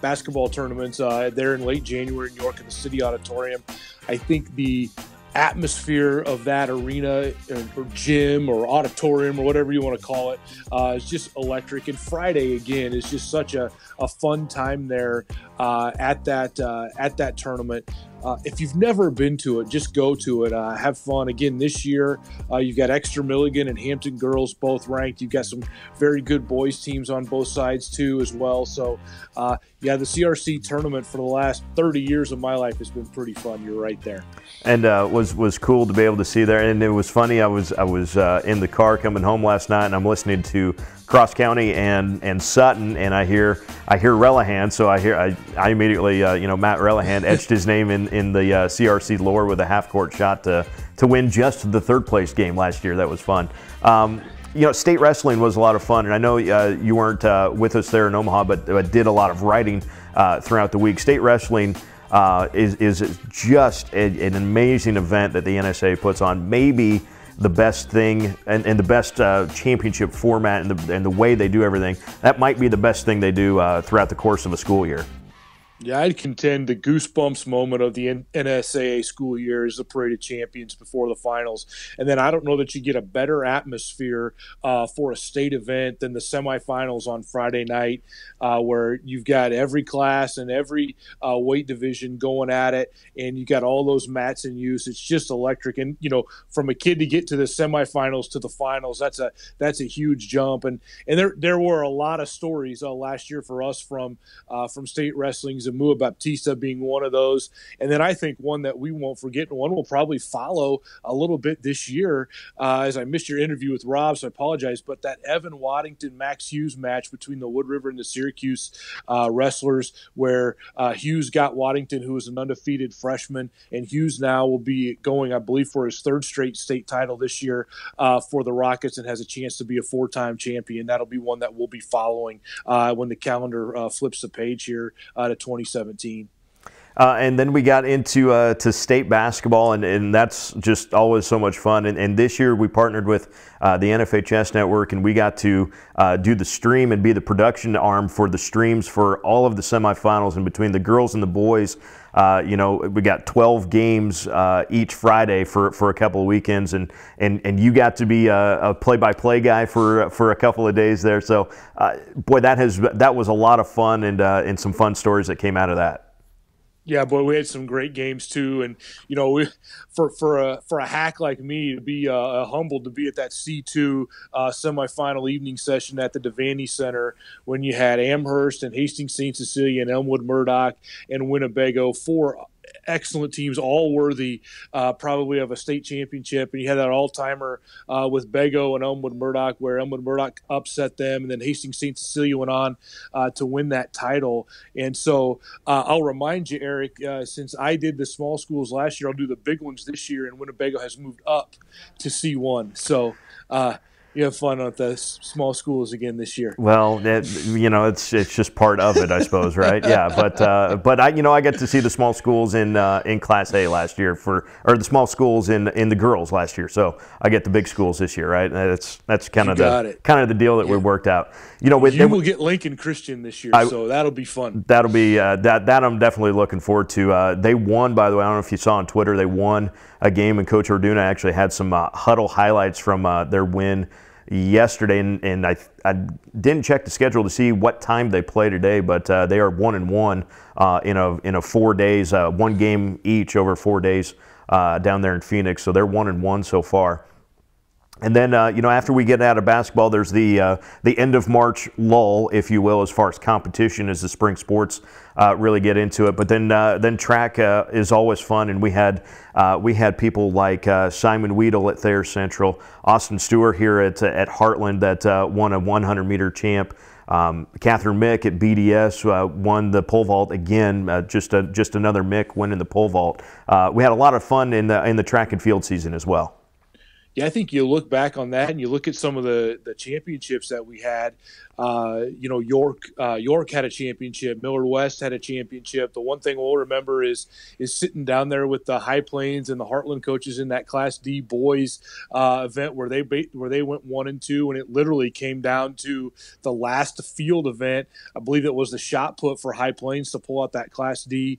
Speaker 14: basketball tournaments there in late January in New York in the City Auditorium. I think the atmosphere of that arena or gym or auditorium or whatever you want to call it is just electric. And Friday, again, is just such a fun time there at that tournament. If you've never been to it, just go to it. Have fun. Again, this year, you've got Exeter Milligan and Hampton girls both ranked. You've got some very good boys teams on both sides, too, as well. So, the CRC tournament for the last 30 years of my life has been pretty fun. You're right there.
Speaker 1: And was cool to be able to see there. And it was funny. I was in the car coming home last night, and I'm listening to Cross County and Sutton, and I hear Relihan, so I immediately Matt Relihan etched his name in the CRC lore with a half-court shot to win just the third place game last year. That was fun. State wrestling was a lot of fun, and I know you weren't with us there in Omaha, but did a lot of writing throughout the week. State wrestling is just an amazing event that the NSA puts on. Maybe the best thing and the best championship format and the way they do everything. That might be the best thing they do throughout the course of a school year.
Speaker 14: Yeah, I'd contend the goosebumps moment of the NSAA school year is the Parade of Champions before the finals. And then I don't know that you get a better atmosphere for a state event than the semifinals on Friday night, where you've got every class and every weight division going at it, and you got all those mats in use. It's just electric. And, from a kid to get to the semifinals to the finals, that's a huge jump. And there were a lot of stories last year for us from state wrestling, Zamua Baptista being one of those. And then I think one that we won't forget, and one we'll probably follow a little bit this year, as I missed your interview with Rob, so I apologize, but that Evan Waddington, Max Hughes match between the Wood River and the Syracuse wrestlers, where Hughes got Waddington, who was an undefeated freshman, and Hughes now will be going, I believe, for his third straight state title this year for the Rockets and has a chance to be a four-time champion. That'll be one that we'll be following when the calendar flips the page here to 2017.
Speaker 1: And then we got into to state basketball, and that's just always so much fun. And this year we partnered with the NFHS Network, and we got to do the stream and be the production arm for the streams for all of the semifinals. And between the girls and the boys, we got 12 games each Friday for a couple of weekends, and you got to be a play-by-play guy for a couple of days there. So, boy, that was a lot of fun and some fun stories that came out of that.
Speaker 14: Yeah, boy, we had some great games too, and for a hack like me to be humbled to be at that C2 semifinal evening session at the Devaney Center when you had Amherst and Hastings St. Cecilia and Elmwood Murdoch and Winnebago, four excellent teams, all worthy probably of a state championship. And you had that all-timer with Bego and Elmwood Murdoch, where Elmwood Murdoch upset them, and then Hastings St. Cecilia went on to win that title. And so I'll remind you, Eric, since I did the small schools last year, I'll do the big ones this year, and Winnebago has moved up to C1. So you have fun at the small schools again this year.
Speaker 1: Well, it's just part of it, I suppose, right? Yeah, but I get to see the small schools in Class A last year or the small schools in the girls last year. So I get the big schools this year, right? That's kind of the deal that we worked out.
Speaker 14: You will get Lincoln Christian this year, so that'll be fun.
Speaker 1: That'll be that I'm definitely looking forward to. They won, by the way. I don't know if you saw on Twitter. They won a game, and Coach Orduna actually had some Huddle highlights from their win yesterday, and I didn't check the schedule to see what time they play today, but they are 1-1 in a 4 days, one game each over 4 days down there in Phoenix. So they're 1-1 so far. And then, after we get out of basketball, there's the end of March lull, if you will, as far as competition as the spring sports really get into it. But then track is always fun, and we had people like Simon Weedle at Thayer Central, Austin Stewart here at Heartland that won a 100-meter champ. Catherine Mick at BDS won the pole vault again. Just another Mick winning the pole vault. We had a lot of fun in the track and field season as well.
Speaker 14: Yeah, I think you look back on that and you look at some of the championships that we had. York had a championship. Millard West had a championship. The one thing we'll remember is sitting down there with the High Plains and the Heartland coaches in that Class D boys event where they went 1-2, and it literally came down to the last field event. I believe it was the shot put for High Plains to pull out that Class D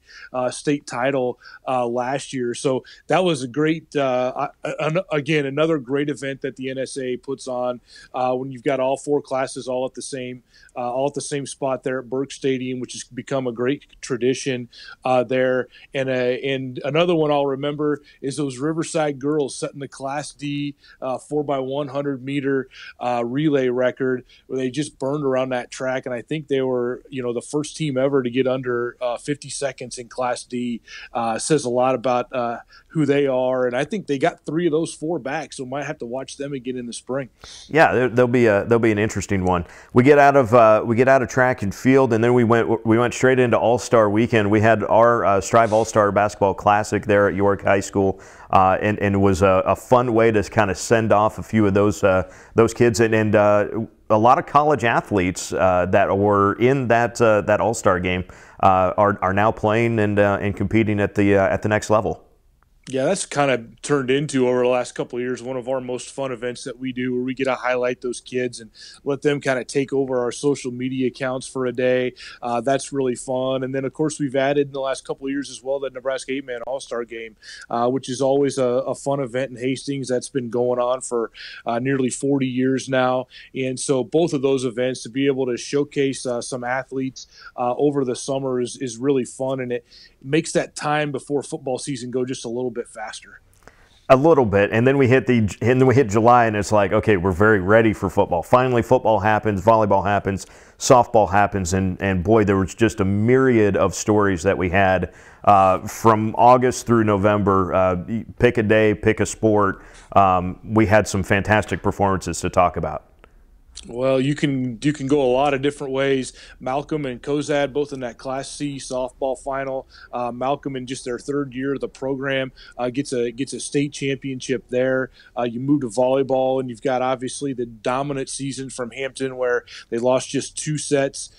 Speaker 14: state title last year. So that was a great, again, another another great event that the NSA puts on when you've got all 4 classes all at the same spot there at Burke Stadium, which has become a great tradition there. And another one I'll remember is those Riverside girls setting the Class D 4x100 meter relay record, where they just burned around that track. And I think they were, the first team ever to get under 50 seconds in Class D. Says a lot about who they are. And I think they got 3 of those 4 back, so might have to watch them again in the spring.
Speaker 1: Yeah, they'll be an interesting one. We get out of track and field, and then we went straight into All-Star Weekend. We had our Striv All-Star Basketball Classic there at York High School, and it was a fun way to kind of send off a few of those kids, and a lot of college athletes that were in that All-Star game are now playing and competing at the next level.
Speaker 14: Yeah, that's kind of turned into, over the last couple of years, one of our most fun events that we do, where we get to highlight those kids and let them kind of take over our social media accounts for a day. That's really fun. And then, of course, we've added in the last couple of years as well the Nebraska 8-Man All-Star Game, which is always a fun event in Hastings that's been going on for nearly 40 years now. And so both of those events, to be able to showcase some athletes over the summer is really fun, and it makes that time before football season go just a little bit faster.
Speaker 1: A little bit, and then we hit July, and it's like, okay, we're very ready for football. Finally, football happens, volleyball happens, softball happens, and boy, there was just a myriad of stories that we had from August through November. Pick a day, pick a sport. We had some fantastic performances to talk about.
Speaker 14: Well, you can go a lot of different ways. Malcolm and Kozad, both in that Class C softball final. Malcolm, in just their 3rd year of the program, gets a state championship there. You move to volleyball, and you've got obviously the dominant season from Hampton, where they lost just 2 sets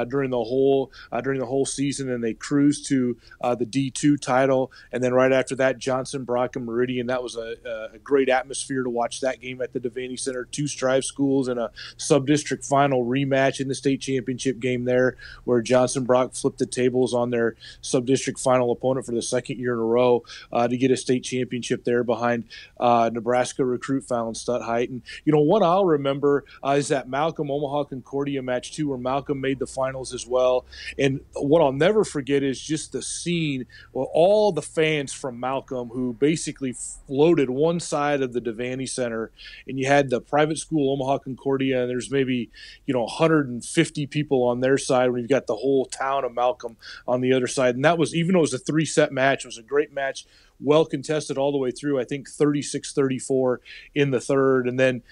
Speaker 14: during the whole season, and they cruised to the D2 title. And then right after that, Johnson, Brock, and Meridian. That was a great atmosphere to watch that game at the Devaney Center. 2 Strive schools and a sub-district final rematch in the state championship game there, where Johnson Brock flipped the tables on their sub-district final opponent for the 2nd year in a row to get a state championship there behind Nebraska recruit Fallon Stutheit. And what I'll remember is that Malcolm Omaha Concordia match too, where Malcolm made the finals as well. And what I'll never forget is just the scene where all the fans from Malcolm, who basically floated one side of the Devaney Center, and you had the private school Omaha Concordia, and there's maybe 150 people on their side when you've got the whole town of Malcolm on the other side. And that was, even though it was a 3-set match, it was a great match, well contested all the way through. I think 36-34 in the 3rd. And then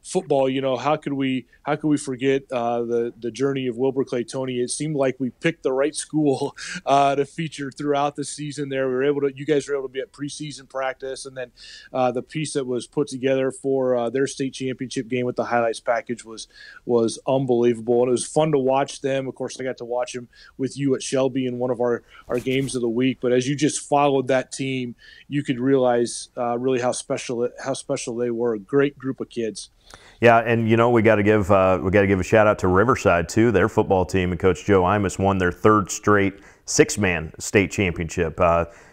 Speaker 14: football, how could we forget the journey of Wilbur Clay Tony? It seemed like we picked the right school to feature throughout the season there. You guys were able to be at preseason practice, and then the piece that was put together for their state championship game with the highlights package was unbelievable. And it was fun to watch them. Of course, I got to watch them with you at Shelby in one of our games of the week. But as you just followed that team, you could realize really how special they were. A great group of kids.
Speaker 1: Yeah, and we got to give a shout out to Riverside too. Their football team and Coach Joe Imus won their 3rd straight 6-man state championship.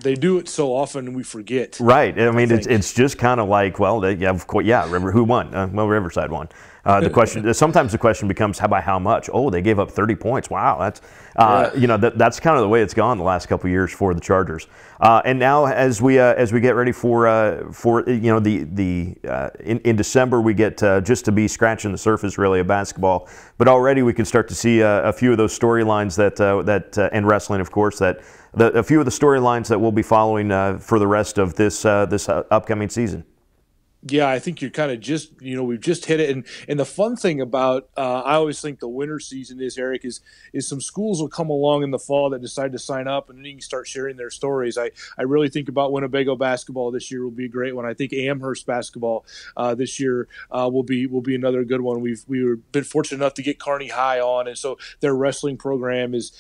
Speaker 14: They do it so often we forget.
Speaker 1: Right. I mean, it's just kind of like, well, who won? Well, Riverside won. Sometimes the question becomes, how much? Oh, they gave up 30 points. Wow, that's that's kind of the way it's gone the last couple of years for the Chargers. And now, as we get ready for in December, we get just to be scratching the surface really of basketball. But already we can start to see a few of those storylines that and wrestling, of course, a few of the storylines that we'll be following for the rest of this upcoming season.
Speaker 14: Yeah, I think you're kind of just, we've just hit it. And the fun thing about, I always think the winter season is, Eric, is some schools will come along in the fall that decide to sign up, and then you can start sharing their stories. I really think about Winnebago basketball this year will be a great one. I think Amherst basketball this year will be another good one. We've been fortunate enough to get Kearney High on, and so their wrestling program is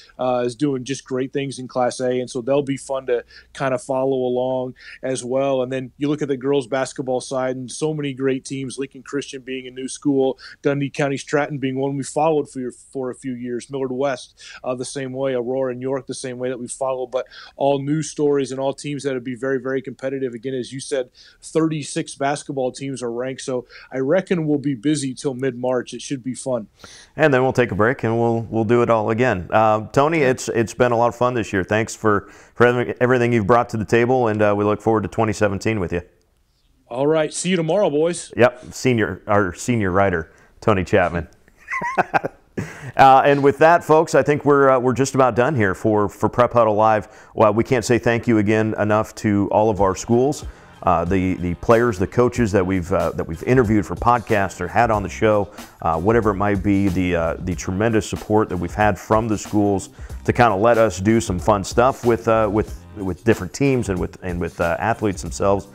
Speaker 14: doing just great things in Class A, and so they'll be fun to kind of follow along as well. And then you look at the girls basketball side, and so many great teams, Lincoln Christian being a new school, Dundee County Stratton being one we followed for a few years, Millard West the same way, Aurora and York the same way that we followed, but all new stories and all teams that would be very, very competitive. Again, as you said, 36 basketball teams are ranked, so I reckon we'll be busy till mid-March. It should be fun.
Speaker 1: And then we'll take a break and we'll do it all again. Tony, it's been a lot of fun this year. Thanks for everything you've brought to the table, and we look forward to 2017 with you.
Speaker 14: All right, see you tomorrow, boys.
Speaker 1: Yep, our senior writer, Tony Chapman. And with that, folks, I think we're just about done here for Prep Huddle Live. Well, we can't say thank you again enough to all of our schools, the players, the coaches that we've interviewed for podcasts or had on the show, whatever it might be, the tremendous support that we've had from the schools to kind of let us do some fun stuff with different teams and with athletes themselves.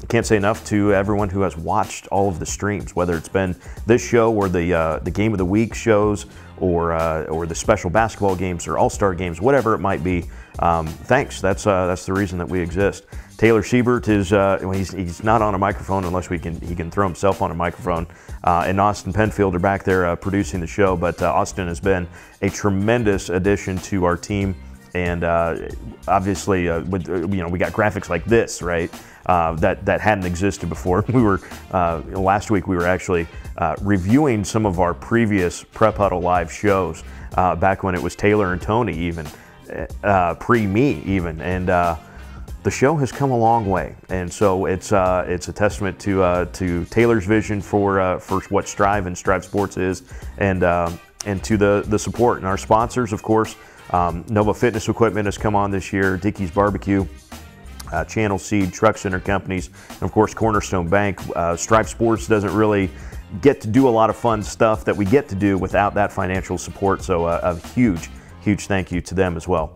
Speaker 1: Can't say enough to everyone who has watched all of the streams, whether it's been this show or the Game of the Week shows or the special basketball games or all-star games, whatever it might be. Thanks. That's the reason that we exist. Taylor Siebert is he's not on a microphone unless he can throw himself on a microphone. And Austin Penfield are back there producing the show. But Austin has been a tremendous addition to our team. And obviously, we got graphics like this, right? That hadn't existed before. We were last week. We were actually reviewing some of our previous Prep Huddle Live shows back when it was Taylor and Tony, even pre-me, even, and the show has come a long way. And so it's a testament to Taylor's vision for what Striv and Striv Sports is, and to the support and our sponsors, of course. Nova Fitness Equipment has come on this year, Dickey's Barbecue, Channel Seed, Truck Center Companies, and of course Cornerstone Bank. Striv Sports doesn't really get to do a lot of fun stuff that we get to do without that financial support, so a huge thank you to them as well.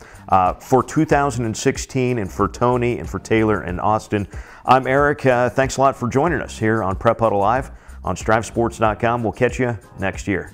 Speaker 1: For 2016, and for Tony and for Taylor and Austin, I'm Eric. Thanks a lot for joining us here on Prep Huddle Live on StrivSports.com. We'll catch you next year.